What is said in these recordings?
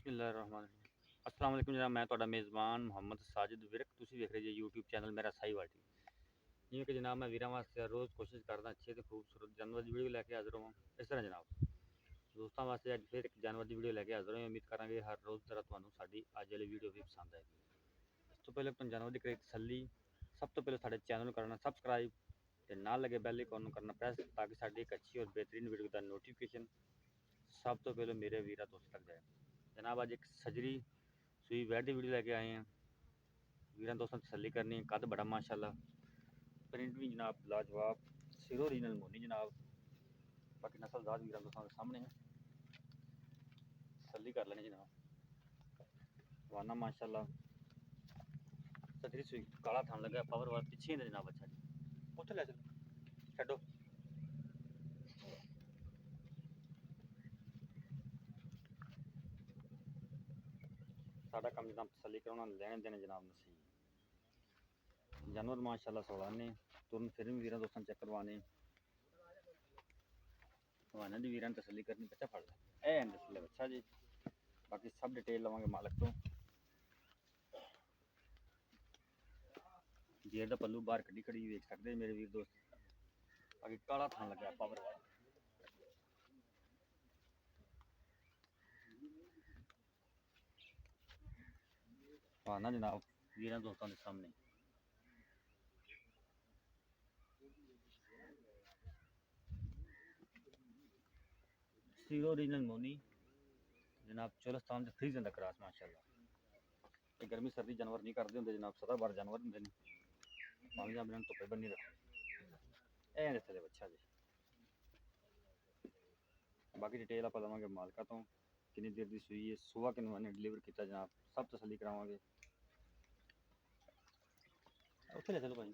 ਬਿਸਮਿਲ੍ਲਾਹਿਰਰਹਿਮਾਨਿਰਰਹੀਮ। अस्सलाम वालेकुम जनाब, मैं ਤੁਹਾਡਾ ਮੇਜ਼ਬਾਨ ਮੁਹੰਮਦ ਸਾजिद ਵਿਰਕ। ਤੁਸੀਂ ਵੇਖ ਰਹੇ ਜੀ YouTube ਚੈਨਲ ਮੇਰਾ ਸਾਹੀਵਾਲ ਟੀ। ਜਿਵੇਂ ਕਿ ਜਨਾਬ ਮੈਂ ਵੀਰਾਂ ਵਾਸਤੇ ਰੋਜ਼ ਕੋਸ਼ਿਸ਼ ਕਰਦਾ ਅੱਛੇ ਤੇ ਖੂਬਸੂਰਤ ਜਾਨਵਰ ਦੀ ਵੀਡੀਓ ਲੈ ਕੇ ਹਾਜ਼ਰ ਹੋਵਾਂ। ਇਸ ਤਰ੍ਹਾਂ ਜਨਾਬ ਦੋਸਤਾਂ ਵਾਸਤੇ ਅੱਜ ਫਿਰ ਇੱਕ ਜਾਨਵਰ ਦੀ ਵੀਡੀਓ ਲੈ ਕੇ ਹਾਜ਼ਰ ਹੋਏ। ਉਮੀਦ ਕਰਾਂਗੇ ਹਰ ਰੋਜ਼ ਤਰ੍ਹਾਂ ਤੁਹਾਨੂੰ ਸਾਡੀ ਅੱਜ ਵਾਲੀ ਵੀਡੀਓ ਵੀ ਪਸੰਦ ਆਏਗੀ। ਇਸ ਤੋਂ ਪਹਿਲੇ ਤੁਹਾਨੂੰ ਜਾਨਵਰ ਦੀ ਕਰੀ ਤਸੱਲੀ, ਸਭ ਤੋਂ ਪਹਿਲੇ ਸਾਡੇ ਚੈਨਲ ਨੂੰ ਕਰਨਾ ਸਬਸਕ੍ਰਾਈਬ ਤੇ ਨਾਲ ਲੱਗੇ ਬੈਲ ਆਈਕਨ ਨੂੰ ਕਰਨਾ ਪ੍ਰੈਸ, ਤਾਂ ਕਿ ਸਾਡੀ ਇੱਕ ਅੱਛੀ ਔਰ ਬਿਹਤਰੀਨ ਵੀਡੀਓ ਦਾ ਨੋਟੀਫਿਕੇਸ਼ਨ ਸਭ ਤੋਂ ਪਹਿਲੇ ਮੇਰੇ ਵੀਰਾਂ ਦੋਸਤ ਤੱਕ ਜਾਏ। जनाब अज एक सजरी सूई वैड की वीडियो लैके आए हैं। वीर दोस्तों तसली करनी, कद बड़ा माशाल्लाह, प्रिंट भी जनाब लाजवाब, सिरो ओरिजिनल मोनी जनाब। बाकी नस्लदार वीर दोस्तों के सामने है, तसली कर लेनी जनाब। वाना माशाल्लाह सजरी सूई, काला थान लगा, पावर वाल पिछे ही जनाब। अच्छा जी उत्थे लै चलो छड्डो। साडा काम जनाब तसली कराना, लेने देने जनाब नसीब। जानवर माशाल्लाह सवाने, तुरन फिर भी वीर दोस्तों चेक करवाने, वाना दी वीर तसली करनी। बच्चा फड़ लै तसले बच्चा जी। बाकी सब डिटेल लवांगे मालक तो। जेर दा पल्लू बाहर कड्डी खड़ी वेख सकते मेरे वीर दोस्त। बाकी काला थान लगा पावर वाला। वाना जनाब वीर दोस्तों के सामने सीरो ओरिजिनल मोनी जनाब। चोलस्तान से फ्रीजन का क्रॉस माशाल्लाह। ये गर्मी सर्दी जानवर नहीं करते होंगे जनाब, सदाबहार जानवर होंगे पानी जा बिना धुप्पे बनी रखते ए थले बच्चा जी। बाकी डिटेल आप लवांगे मालका तो, कितनी देर की सूई है, सुबह किन ने डिलीवर किया जनाब, सब तसली करावांगे। उत्थे ले चलो भाई।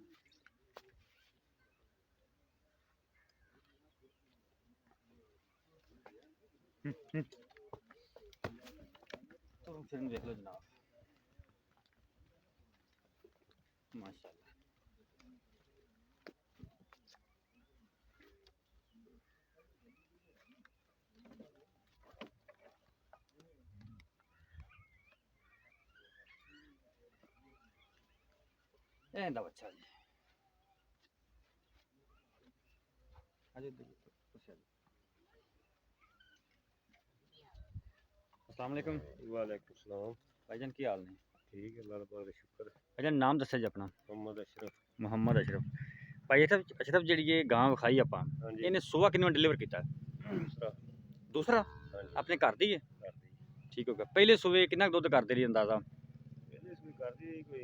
तो फिर देख लो जनाब माशाल्लाह। एंदा बच्चा जी। अस्सलाम वालेकुम। वालेकुम सलाम। भाईजान की हाल ने? ठीक है, अल्लाह का शुक्र। भाईजान नाम दस्या जी अपना? मोहम्मद अशरफ। मुहम्मद अशरफ। भाई अशरफ जी ये गां विखाई आप हाँ जी। इन्हें सुबह किन्ने डिलीवर किया? दूसरा। दूसरा हाँ जी। अपने घर दी है? कर दी। ठीक हो गया। पहले सुबह कितना दुध करते रही अंदाजा? पहले इसमें कर दी कोई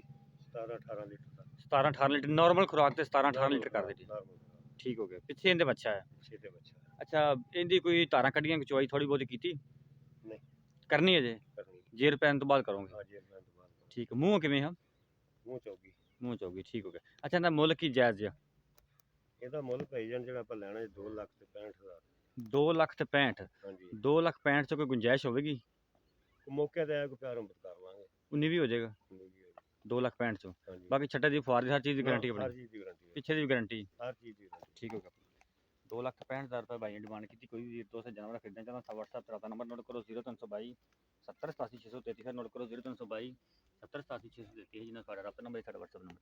17-18 लीटर का। 17-18 लीटर नॉर्मल खुराक से 17-18 लीटर कर दी। नॉर्मल। ठीक हो गया। पिछे इनके बच्चा है? पीछे ते बच्चा है। अच्छा इनकी कोई धारा कड्डियां चवाई थोड़ी बहुत की? नहीं करनी है जे? करनी। जेर पैन तो बाद करोगे? हाँ जेल पैन तो बाद करो। ठीक है। मुँह किमें है? मुँह चौगी। मुँह चौगी। ठीक हो गया। अच्छा इनका मुल की जायज़ है? ਇਹਦਾ ਮੁੱਲ ਭਾਈ ਜਾਨ ਜਿਹੜਾ ਆਪਾਂ ਲੈਣਾ 2,65,000। 2 ਲੱਖ ਤੇ 65? ਹਾਂਜੀ 2 ਲੱਖ 65 ਚ ਕੋਈ ਗੁੰਜਾਇਸ਼ ਹੋਵੇਗੀ? ਮੌਕੇ ਤੇ ਆ ਕੋਈ ਪਿਆਰ ਮੁੱਤ ਕਰ ਲਾਂਗੇ। 19 ਵੀ ਹੋ ਜਾਏਗਾ? 2 ਲੱਖ 65 ਚ। ਹਾਂਜੀ बाकी छठे दी फुहार दी हर चीज़ की गारंटी हर अपनी? चीज़ की गारंटी है। पिछे दी भी गारंटी? हर चीज़ की गारंटी। ठीक हो गया। 2,65,000 रुपये भाई ने डिमांड की। कोई भी दोस्त जानवर खरीदना चाहता था व्हाट्सएप चलाता नंबर नोट करो 0322 70 87 633। नोट करो 0322 70 87 633 जिन्हें रबता नंबर व्हाट्सएप नंबर।